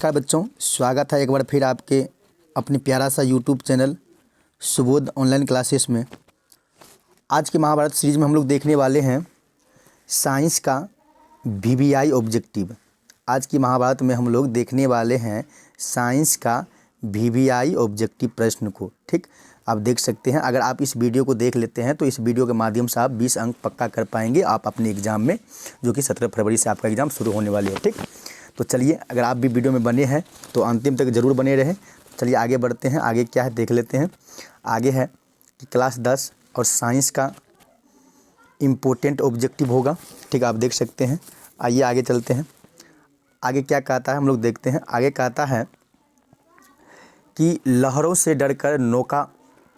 नमस्कार बच्चों, स्वागत है एक बार फिर आपके अपने प्यारा सा YouTube channel Subodh online classes में। आज के महाभारत सीरीज में हम लोग देखने वाले हैं साइंस का वीवीआई ऑब्जेक्टिव। आज की महाभारत में हम लोग देखने वाले हैं साइंस का वीवीआई ऑब्जेक्टिव प्रश्न को। ठीक, आप देख सकते हैं। अगर आप इस वीडियो को देख लेते हैं तो इस वीडियो के माध्यम से आप 20 अंक पक्का कर पाएंगे आप अपने एग्ज़ाम में, जो कि 17 फरवरी से आपका एग्ज़ाम शुरू होने वाली है। ठीक, तो चलिए, अगर आप भी वीडियो में बने हैं तो अंतिम तक ज़रूर बने रहें। चलिए आगे बढ़ते हैं। आगे क्या है देख लेते हैं। आगे है कि क्लास 10 और साइंस का इम्पोर्टेंट ऑब्जेक्टिव होगा। ठीक, आप देख सकते हैं। आइए आगे चलते हैं। आगे क्या कहता है हम लोग देखते हैं। आगे कहता है कि लहरों से डरकर नौका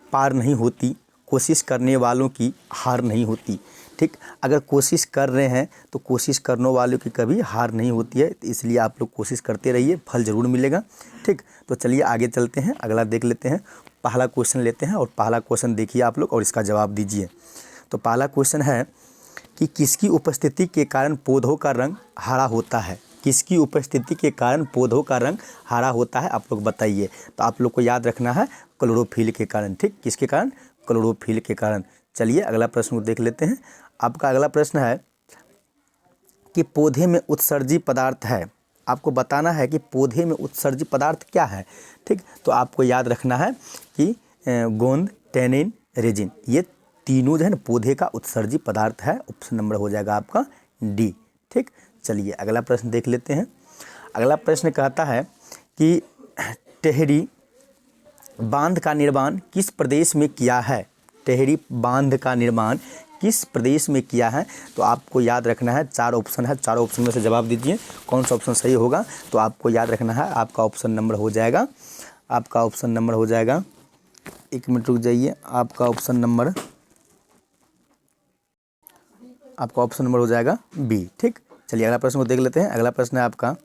पार नहीं होती, कोशिश करने वालों की हार नहीं होती। ठीक, अगर कोशिश कर रहे हैं तो कोशिश करने वालों की कभी हार नहीं होती है, इसलिए आप लोग कोशिश करते रहिए, फल ज़रूर मिलेगा। ठीक, तो चलिए आगे चलते हैं। अगला देख लेते हैं। पहला क्वेश्चन लेते हैं और पहला क्वेश्चन देखिए आप लोग और इसका जवाब दीजिए। तो पहला क्वेश्चन है कि किसकी उपस्थिति के कारण पौधों का रंग हरा होता है। किसकी उपस्थिति के कारण पौधों का रंग हरा होता है, आप लोग बताइए। तो आप लोग को याद रखना है क्लोरोफिल के कारण। ठीक, किसके कारण? क्लोरोफिल के कारण। चलिए अगला प्रश्न को देख लेते हैं। आपका अगला प्रश्न है कि पौधे में उत्सर्जित पदार्थ है। आपको बताना है कि पौधे में उत्सर्जित पदार्थ क्या है। ठीक, तो आपको याद रखना है कि गोंद, टैनिन, रेजिन, ये तीनों जो है ना पौधे का उत्सर्जित पदार्थ है। ऑप्शन नंबर हो जाएगा आपका डी। ठीक, चलिए अगला प्रश्न देख लेते हैं। अगला प्रश्न कहता है कि टेहरी बांध का निर्माण किस प्रदेश में किया है। टेहरी बांध का निर्माण किस प्रदेश में किया है। तो आपको याद रखना है, 4 ऑप्शन है, 4 ऑप्शन में से जवाब दीजिए कौन सा ऑप्शन सही होगा। तो आपको याद रखना है आपका ऑप्शन नंबर हो जाएगा, आपका ऑप्शन नंबर हो जाएगा, 1 मिनट रुक जाइए, आपका ऑप्शन नंबर हो जाएगा बी। ठीक, चलिए अगला प्रश्न को देख लेते हैं। अगला प्रश्न है आपका,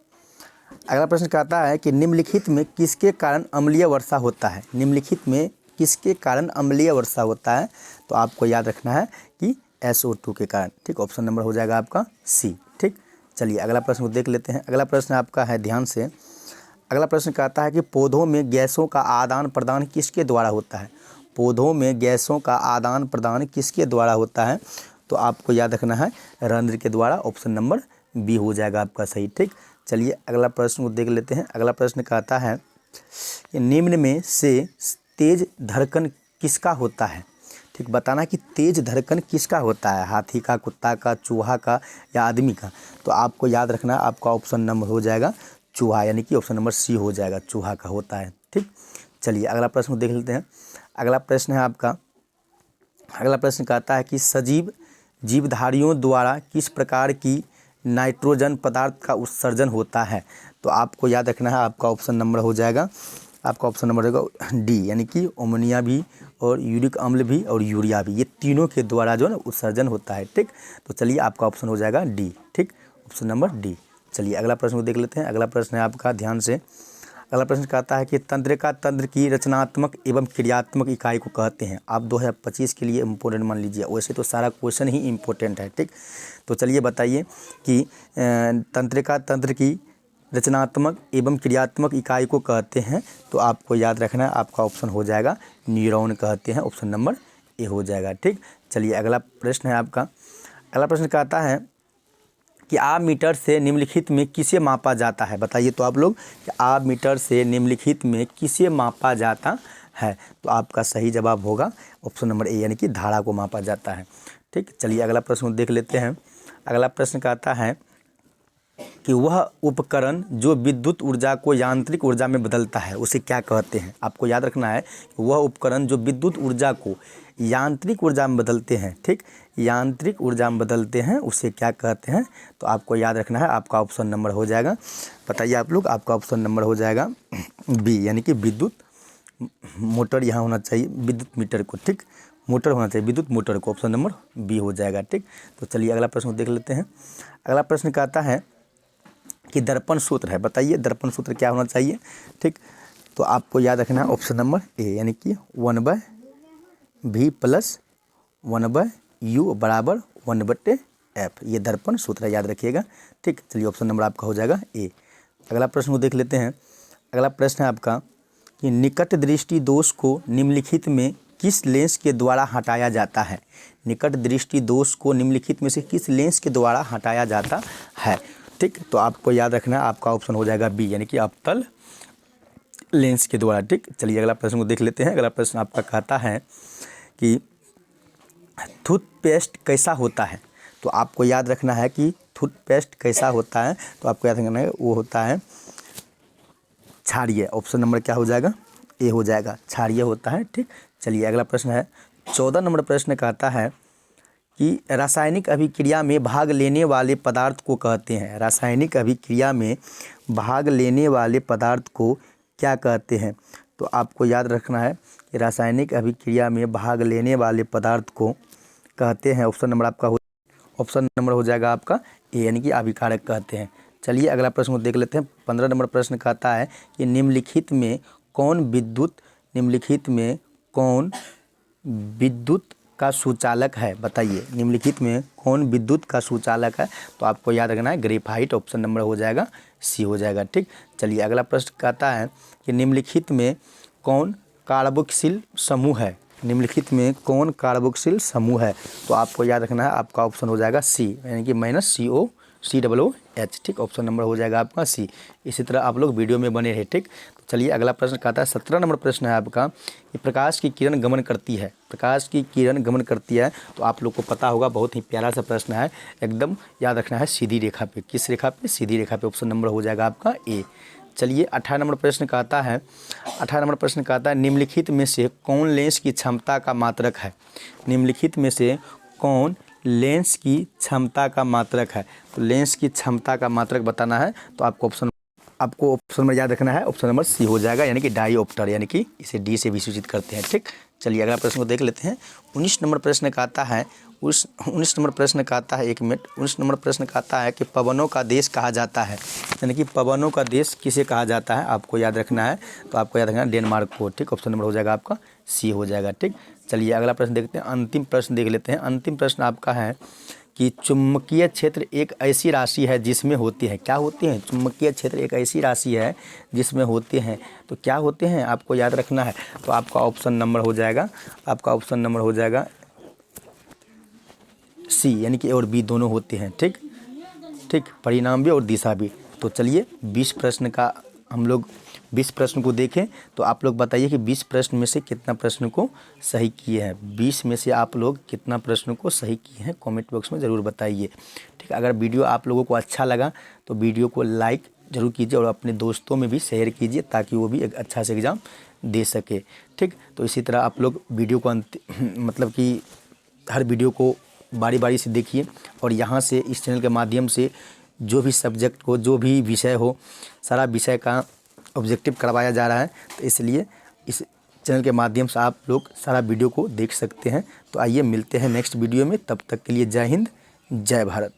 अगला प्रश्न कहता है कि निम्नलिखित में किसके कारण अम्लीय वर्षा होता है। निम्नलिखित में किसके कारण अम्लीय वर्षा होता है। तो आपको याद रखना है कि SO2 के कारण। ठीक, ऑप्शन नंबर हो जाएगा आपका सी। ठीक, चलिए अगला प्रश्न को देख लेते हैं। अगला प्रश्न आपका है, ध्यान से। अगला प्रश्न कहता है कि पौधों में गैसों का आदान प्रदान किसके द्वारा होता है। पौधों में गैसों का आदान प्रदान किसके द्वारा होता है। तो आपको याद रखना है रंध्र के द्वारा। ऑप्शन नंबर बी हो जाएगा आपका सही। ठीक, चलिए अगला प्रश्न को देख लेते हैं। अगला प्रश्न कहता है कि निम्न में से तेज धड़कन किसका होता है। ठीक, बताना कि तेज धड़कन किसका होता है, हाथी का, कुत्ता का, चूहा का या आदमी का। तो आपको याद रखना है आपका ऑप्शन नंबर हो जाएगा चूहा, यानी कि ऑप्शन नंबर सी हो जाएगा, चूहा का होता है। ठीक, चलिए अगला प्रश्न को देख लेते हैं। अगला प्रश्न है आपका, अगला प्रश्न कहता है कि सजीव जीवधारियों द्वारा किस प्रकार की नाइट्रोजन पदार्थ का उत्सर्जन होता है। तो आपको याद रखना है आपका ऑप्शन नंबर हो जाएगा, आपका ऑप्शन नंबर होगा डी, यानी कि अमोनिया भी और यूरिक अम्ल भी और यूरिया भी, ये तीनों के द्वारा जो है ना उत्सर्जन होता है। ठीक, तो चलिए आपका ऑप्शन हो जाएगा डी। ठीक, ऑप्शन नंबर डी। चलिए अगला प्रश्न को देख लेते हैं। अगला प्रश्न है आपका, ध्यान से। अगला प्रश्न कहता है कि तंत्र की रचनात्मक एवं क्रियात्मक इकाई को कहते हैं। आप 2025 के लिए इम्पोर्टेंट मान लीजिए, वैसे तो सारा क्वेश्चन ही इम्पोर्टेंट है। ठीक, तो चलिए बताइए कि तंत्र की रचनात्मक एवं क्रियात्मक इकाई को कहते हैं। तो आपको याद रखना है आपका ऑप्शन हो जाएगा न्यूरॉन कहते हैं, ऑप्शन नंबर ए हो जाएगा। ठीक, चलिए अगला प्रश्न है आपका। अगला प्रश्न कहता है कि आप मीटर से निम्नलिखित में किसे मापा जाता है। बताइए तो आप लोग कि आप मीटर से निम्नलिखित में किसे मापा जाता है। तो आपका सही जवाब होगा ऑप्शन नंबर ए, यानी कि धारा को मापा जाता है। ठीक, चलिए अगला प्रश्न देख लेते हैं। अगला प्रश्न कहता है कि वह उपकरण जो विद्युत ऊर्जा को यांत्रिक ऊर्जा में बदलता है उसे क्या कहते हैं। आपको याद रखना है कि वह उपकरण जो विद्युत ऊर्जा को यांत्रिक ऊर्जा में बदलते हैं, ठीक, यांत्रिक ऊर्जा में बदलते हैं, उसे क्या कहते हैं। तो आपको याद रखना है आपका ऑप्शन नंबर हो जाएगा, बताइए आप लोग, आपका ऑप्शन नंबर हो जाएगा बी, यानी कि विद्युत मोटर यहाँ होना चाहिए, विद्युत मीटर को। ठीक, मोटर होना चाहिए, विद्युत मोटर को, ऑप्शन नंबर बी हो जाएगा। ठीक, तो चलिए अगला प्रश्न देख लेते हैं। अगला प्रश्न कहता है कि दर्पण सूत्र है। बताइए दर्पण सूत्र क्या होना चाहिए। ठीक, तो आपको याद रखना है ऑप्शन नंबर ए, यानी कि 1/v + 1/u = 1/f, ये दर्पण सूत्र है, याद रखिएगा। ठीक, चलिए ऑप्शन नंबर आपका हो जाएगा ए। अगला प्रश्न को देख लेते हैं। अगला प्रश्न है आपका कि निकट दृष्टि दोष को निम्नलिखित में किस लेंस के द्वारा हटाया जाता है। निकट दृष्टि दोष को निम्नलिखित में से किस लेंस के द्वारा हटाया जाता है। ठीक, तो आपको याद रखना है, आपका ऑप्शन हो जाएगा बी, यानी कि अवतल लेंस के द्वारा। ठीक, चलिए अगला प्रश्न को देख लेते हैं। अगला प्रश्न आपका कहता है कि टूथपेस्ट कैसा होता है। तो आपको याद रखना है कि टूथपेस्ट कैसा होता है, तो आपको याद रखना है वो होता है क्षारीय। ऑप्शन नंबर क्या हो जाएगा, ए हो जाएगा, क्षारीय होता है। ठीक, चलिए अगला प्रश्न है 14 नंबर प्रश्न कहता है कि रासायनिक अभिक्रिया में भाग लेने वाले पदार्थ को कहते हैं। रासायनिक अभिक्रिया में भाग लेने वाले पदार्थ को क्या कहते हैं। तो आपको याद रखना है कि रासायनिक अभिक्रिया में भाग लेने वाले पदार्थ को कहते हैं, ऑप्शन नंबर हो जाएगा आपका ए, यानी कि अभिकारक कहते हैं। चलिए अगला प्रश्न को देख लेते हैं। 15 नंबर प्रश्न कहता है कि निम्नलिखित में कौन विद्युत का सुचालक है, बताइए। निम्नलिखित में कौन विद्युत का सुचालक है, तो आपको याद रखना है ग्रेफाइट। ऑप्शन नंबर हो जाएगा सी हो जाएगा। ठीक, चलिए अगला प्रश्न कहता है कि निम्नलिखित में कौन कार्बोक्सिल समूह है। निम्नलिखित में कौन कार्बोक्सिल समूह है, तो आपको याद रखना है, आपका ऑप्शन हो जाएगा सी, यानी कि -COCOH। ठीक, ऑप्शन नंबर हो जाएगा आपका सी। इसी तरह आप लोग वीडियो में बने रहे। ठीक, चलिए अगला प्रश्न कहता है 17 नंबर प्रश्न है आपका कि प्रकाश की किरण गमन करती है। प्रकाश की किरण गमन करती है, तो आप लोग को पता होगा, बहुत ही प्यारा सा प्रश्न है, एकदम याद रखना है सीधी रेखा पे। किस रेखा पे, सीधी रेखा पे। ऑप्शन नंबर हो जाएगा आपका ए। चलिए 18 नंबर प्रश्न कहता है, 18 नंबर प्रश्न कहता है निम्नलिखित में से कौन लेंस की क्षमता का मात्रक है। निम्नलिखित में से कौन लेंस की क्षमता का मात्रक है। तो लेंस की क्षमता का मात्रक बताना है, तो आपको ऑप्शन में याद रखना है, ऑप्शन नंबर सी हो जाएगा, यानी कि डाईऑप्टर, यानी कि इसे डी से भी सूचित करते हैं। ठीक, चलिए अगला प्रश्न को देख लेते हैं। 19 नंबर प्रश्न कहता है 19 नंबर प्रश्न कहता है 1 मिनट 19 नंबर प्रश्न कहता है कि पवनों का देश कहा जाता है। यानी कि पवनों का देश किसे कहा जाता है, आपको याद रखना है, तो आपको याद रखना है डेनमार्क को। ठीक, ऑप्शन नंबर हो जाएगा आपका सी हो जाएगा। ठीक, चलिए अगला प्रश्न देखते हैं, अंतिम प्रश्न देख लेते हैं। अंतिम प्रश्न आपका है कि चुंबकीय क्षेत्र एक ऐसी राशि है जिसमें होते हैं, क्या होते हैं। चुंबकीय क्षेत्र एक ऐसी राशि है जिसमें होते हैं, तो क्या होते हैं, आपको याद रखना है, तो आपका ऑप्शन नंबर हो जाएगा, आपका ऑप्शन नंबर हो जाएगा सी, यानी कि ए और बी दोनों होते हैं। ठीक, परिणाम भी और दिशा भी। तो चलिए 20 प्रश्न का हम लोग 20 प्रश्न को देखें, तो आप लोग बताइए कि 20 प्रश्न में से कितना प्रश्न को सही किए हैं। 20 में से आप लोग कितना प्रश्न को सही किए हैं, कमेंट बॉक्स में ज़रूर बताइए। ठीक, अगर वीडियो आप लोगों को अच्छा लगा तो वीडियो को लाइक ज़रूर कीजिए और अपने दोस्तों में भी शेयर कीजिए, ताकि वो भी एक अच्छा से एग्ज़ाम दे सके। ठीक, तो इसी तरह आप लोग वीडियो को मतलब कि हर वीडियो को बारी बारी से देखिए, और यहाँ से इस चैनल के माध्यम से जो भी सब्जेक्ट हो, जो भी विषय हो, सारा विषय का ऑब्जेक्टिव करवाया जा रहा है, तो इसलिए इस चैनल के माध्यम से आप लोग सारा वीडियो को देख सकते हैं। तो आइए मिलते हैं नेक्स्ट वीडियो में, तब तक के लिए जय हिंद, जय भारत।